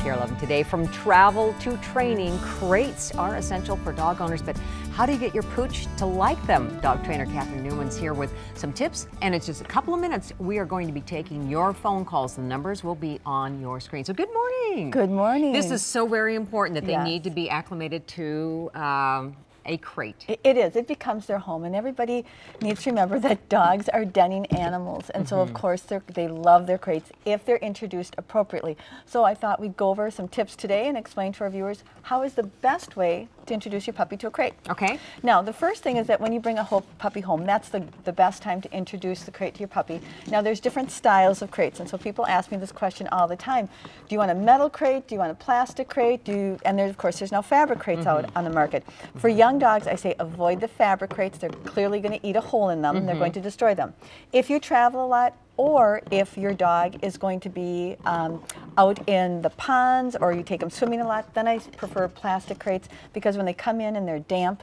Care 11 today. From travel to training, crates are essential for dog owners, but how do you get your pooch to like them? Dog trainer Catherine Newman's here with some tips, and it's just a couple of minutes. We are going to be taking your phone calls. The numbers will be on your screen. So good morning. Good morning. This is so very important that they Yes. need to be acclimated to a crate. It is. It becomes their home, and everybody needs to remember that dogs are denning animals, and so of course they love their crates if they're introduced appropriately. So I thought we'd go over some tips today and explain to our viewers how is the best way to introduce your puppy to a crate. Okay. Now, the first thing is that when you bring a puppy home, that's the best time to introduce the crate to your puppy. Now, there's different styles of crates, and so people ask me this question all the time. Do you want a metal crate? Do you want a plastic crate? And there's, of course, there's now fabric crates out on the market. For young dogs, I say avoid the fabric crates. They're clearly going to eat a hole in them, and they're going to destroy them. If you travel a lot, or if your dog is going to be out in the ponds, or you take them swimming a lot, then I prefer plastic crates, because when they come in and they're damp,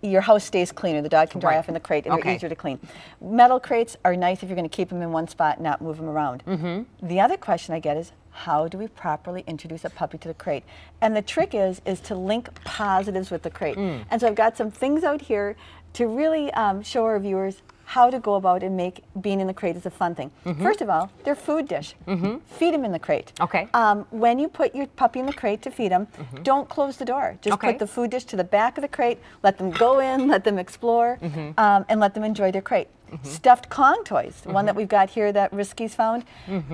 your house stays cleaner. The dog can dry off in the crate, and they're easier to clean. Metal crates are nice if you're going to keep them in one spot and not move them around. The other question I get is, how do we properly introduce a puppy to the crate? And the trick is to link positives with the crate. And so I've got some things out here to really show our viewers how to go about and make being in the crate is a fun thing. First of all, their food dish. Feed them in the crate. Okay. When you put your puppy in the crate to feed them, don't close the door. Just put the food dish to the back of the crate, let them go in, let them explore, and let them enjoy their crate. Stuffed Kong toys, the one that we've got here that Risky's found,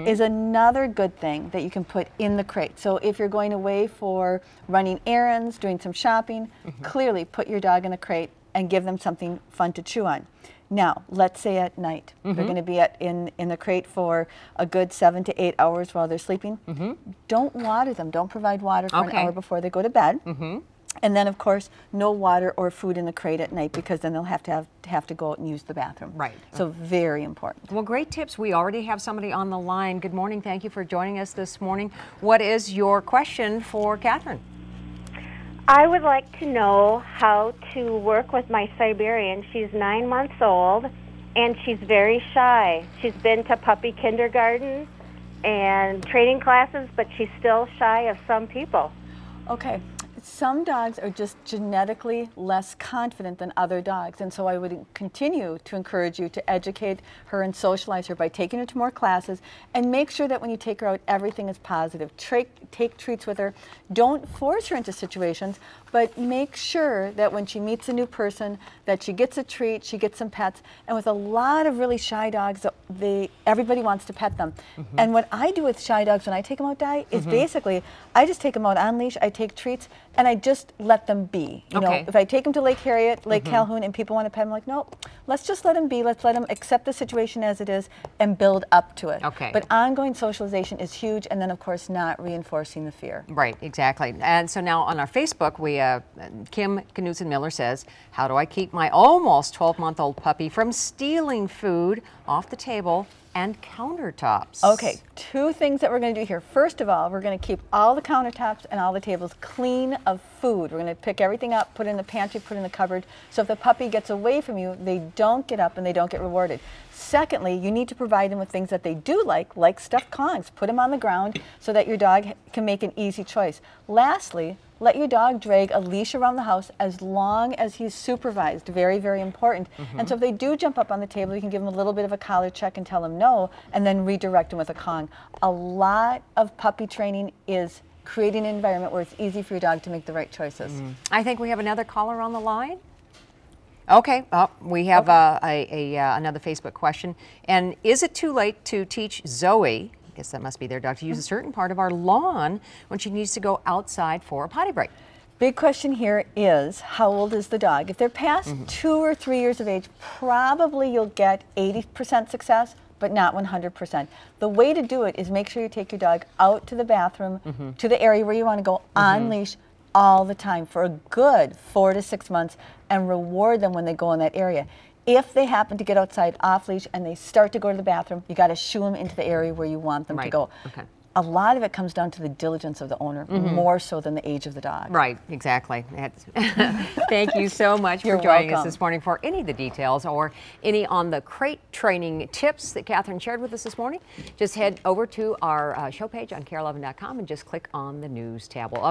is another good thing that you can put in the crate. So if you're going away for running errands, doing some shopping, clearly put your dog in a crate and give them something fun to chew on. Now, let's say at night, they're going to be in the crate for a good 7 to 8 hours while they're sleeping. Don't water them. Don't provide water for an hour before they go to bed. And then, of course, no water or food in the crate at night, because then they'll have to go out and use the bathroom. Right. So very important. Well, great tips. We already have somebody on the line. Good morning. Thank you for joining us this morning. What is your question for Catherine? I would like to know how to work with my Siberian. She's 9 months old, and she's very shy. She's been to puppy kindergarten and training classes, but she's still shy of some people. Okay. Some dogs are just genetically less confident than other dogs, and so I would continue to encourage you to educate her and socialize her by taking her to more classes, and make sure that when you take her out, everything is positive. Take treats with her. Don't force her into situations, but make sure that when she meets a new person, that she gets a treat, she gets some pets. And with a lot of really shy dogs, everybody wants to pet them. And what I do with shy dogs when I take them out, Di, is basically, I just take them out on leash, I take treats, and I just let them be. You know, if I take them to Lake Harriet, Lake Calhoun, and people want to pet them, I'm like, no, let's just let them be. Let's let them accept the situation as it is and build up to it. But ongoing socialization is huge, and then, of course, not reinforcing the fear. Right, exactly. And so now on our Facebook, Kim Knudsen-Miller says, how do I keep my almost 12-month-old puppy from stealing food off the table and countertops? Okay, two things that we're going to do here. First of all, we're going to keep all the countertops and all the tables clean of food. We're going to pick everything up, put it in the pantry, put it in the cupboard, so if the puppy gets away from you, they don't get up and they don't get rewarded. Secondly, you need to provide them with things that they do like stuffed Kongs. Put them on the ground so that your dog can make an easy choice. Lastly, let your dog drag a leash around the house as long as he's supervised. Very, very important. And so if they do jump up on the table, you can give them a little bit of a collar check and tell them no, and then redirect them with a Kong. A lot of puppy training is creating an environment where it's easy for your dog to make the right choices. I think we have another caller on the line. Okay, we have another Facebook question. And is it too late to teach Zoe, I guess that must be their dog, to use a certain part of our lawn when she needs to go outside for a potty break? Big question here is, how old is the dog? If they're past 2 or 3 years of age, probably you'll get 80% success, but not 100%. The way to do it is make sure you take your dog out to the bathroom, to the area where you want to go, on leash, all the time for a good 4 to 6 months, and reward them when they go in that area. If they happen to get outside off leash and they start to go to the bathroom, you got to shoo them into the area where you want them to go. a lot of it comes down to the diligence of the owner, more so than the age of the dog. Right, exactly. Thank you so much You're for joining us welcome. this morning. For any of the details or any on the crate training tips that Catherine shared with us this morning, just head over to our show page on care11.com and just click on the news tab. We'll